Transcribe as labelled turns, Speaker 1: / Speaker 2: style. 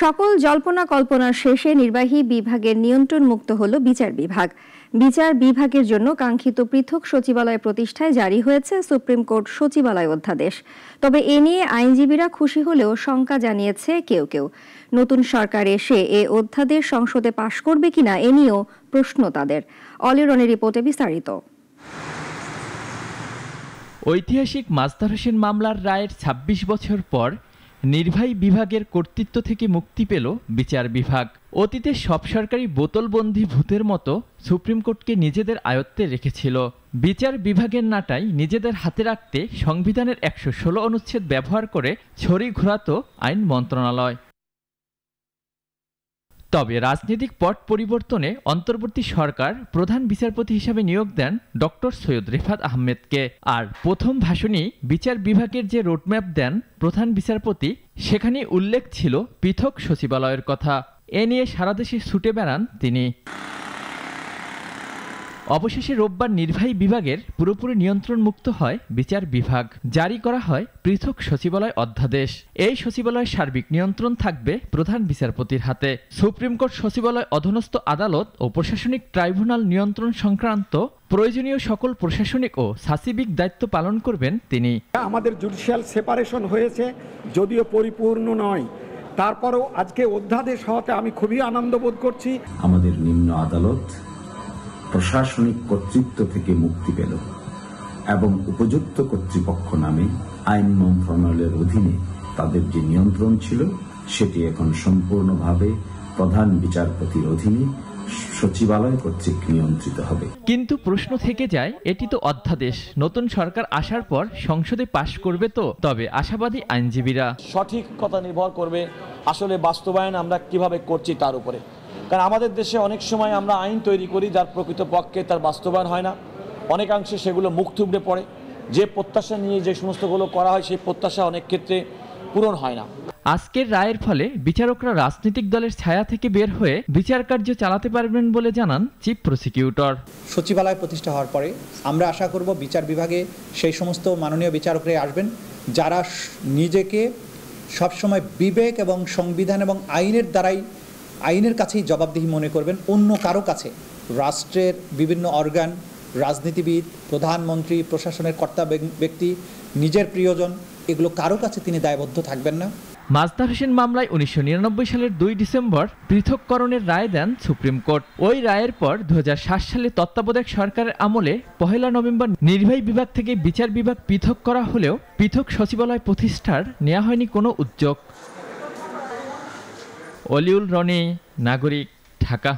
Speaker 1: সকল জল্পনা কল্পনার শেষে নির্বাহী বিভাগের নিয়ন্ত্রণ মুক্ত হল বিচার বিভাগ। বিচার বিভাগের জন্য কাঙ্ক্ষিত পৃথক সচিবালয় প্রতিষ্ঠায় জারি হয়েছে সুপ্রিম কোর্ট সচিবালয় অধ্যাদেশ। তবে এ নিয়ে আইনজীবীরা খুশি হলেও শঙ্কা জানিয়েছে কেউ কেউ। নতুন সরকার এসে এ অধ্যাদেশ সংসদে পাশ করবে কিনা এ নিয়েও প্রশ্ন তাদের। অলিরনের রিপোর্টে বিস্তারিত।
Speaker 2: ঐতিহাসিক মাজদার হোসেন মামলার রায়ের ২৬ বছর পর নির্বাহী বিভাগের কর্তৃত্ব থেকে মুক্তি পেল বিচার বিভাগ। অতীতে সব সরকারি বোতলবন্দি ভূতের মতো সুপ্রিম কোর্টকে নিজেদের আয়ত্তে রেখেছিল। বিচার বিভাগের নাটাই নিজেদের হাতে রাখতে সংবিধানের ১১৬ অনুচ্ছেদ ব্যবহার করে ছড়ি ঘোরাতো আইন মন্ত্রণালয়। তবে রাজনৈতিক পট পরিবর্তনে অন্তর্বর্তী সরকার প্রধান বিচারপতি হিসাবে নিয়োগ দেন ডক্টর সৈয়দ রেফাত আহমেদকে। আর প্রথম ভাষণেই বিচার বিভাগের যে রোডম্যাপ দেন প্রধান বিচারপতি, সেখানে উল্লেখ ছিল পৃথক সচিবালয়ের কথা। এ নিয়ে সারা দেশে ছুটে বেড়ান তিনি। অবশেষে রোববার নির্বাহী বিভাগের পুরোপুরি নিয়ন্ত্রণ মুক্ত হয় বিচার বিভাগ। জারি করা হয় পৃথক সচিবালয় অধ্যাদেশ। এই সচিবালয়ের সার্বিক নিয়ন্ত্রণ থাকবে প্রধান বিচারপতির হাতে। সুপ্রিম কোর্ট সচিবালয় অধীনস্থ আদালত ও প্রশাসনিক ট্রাইব্যুনাল নিয়ন্ত্রণ সংক্রান্ত প্রয়োজনীয় সকল প্রশাসনিক ও সাচিবিক দায়িত্ব পালন করবেন তিনি।
Speaker 3: আমাদের জুডিশিয়াল সেপারেশন হয়েছে, যদিও পরিপূর্ণ নয়, তারপরেও আজকে অধ্যাদেশ হওয়াতে আমি খুবই আনন্দ বোধ করছি।
Speaker 4: আমাদের নিম্ন আদালত প্রশাসনিক কর্তৃত্ব থেকে মুক্তি পেল এবং উপযুক্ত কর্তৃপক্ষ নামে আইন মন্ত্রণালয়ের অধীনে তাদের যে নিয়ন্ত্রণ ছিল সেটি এখন সম্পূর্ণভাবে প্রধান বিচারপতির অধীনে সচিবালয় কর্তৃক নিয়ন্ত্রিত হবে।
Speaker 2: কিন্তু প্রশ্ন থেকে যায়, এটি তো অধ্যাদেশ, নতুন সরকার আসার পর সংসদে পাশ করবে তো? তবে আশাবাদী আইনজীবীরা,
Speaker 5: সঠিক কথা নির্ভর করবে আসলে বাস্তবায়ন আমরা কিভাবে করছি তার উপরে। কারণ আমাদের দেশে অনেক সময় আমরা আইন তৈরি করি যার প্রকৃতপক্ষে তার বাস্তবায়ন হয় না, অনেকাংশে সেগুলো মুখ থুবড়ে পড়ে। যে প্রত্যাশা নিয়ে যে সমস্তগুলো করা হয় সেই প্রত্যাশা অনেক ক্ষেত্রে পূরণ হয় না।
Speaker 2: আজকের রায়ের ফলে বিচারকরা রাজনৈতিক দলের ছায়া থেকে বের হয়ে বিচার কার্য চালাতে পারবেন বলে জানান চিফ প্রসিকিউটর।
Speaker 6: সচিবালয় প্রতিষ্ঠা হওয়ার পরে আমরা আশা করব বিচার বিভাগে সেই সমস্ত মাননীয় বিচারকরাই আসবেন যারা নিজেকে সবসময় বিবেক এবং সংবিধান এবং আইনের কাছেই জবাবদিহি মনে করবেন, অন্য কারো কাছে। রাষ্ট্রের বিভিন্ন অর্গান, রাজনীতিবিদ, প্রধানমন্ত্রী, প্রশাসনের কর্তা ব্যক্তি, নিজের প্রিয়জন, এগুলো কারো কাছে তিনি দায়বদ্ধ থাকবেন না।
Speaker 2: মাজদার হোসেন মামলায় ১৯৯৯ সালের ২ ডিসেম্বর পৃথককরণের রায় দেন সুপ্রিম কোর্ট। ওই রায়ের পর ২০০৭ সালে তত্ত্বাবধায়ক সরকারের আমলে ১ নভেম্বর নির্বাহী বিভাগ থেকে বিচার বিভাগ পৃথক করা হলেও পৃথক সচিবালয় প্রতিষ্ঠার নেওয়া হয়নি কোনো উদ্যোগ। অলিউল রনি, নাগরিক, ঢাকা।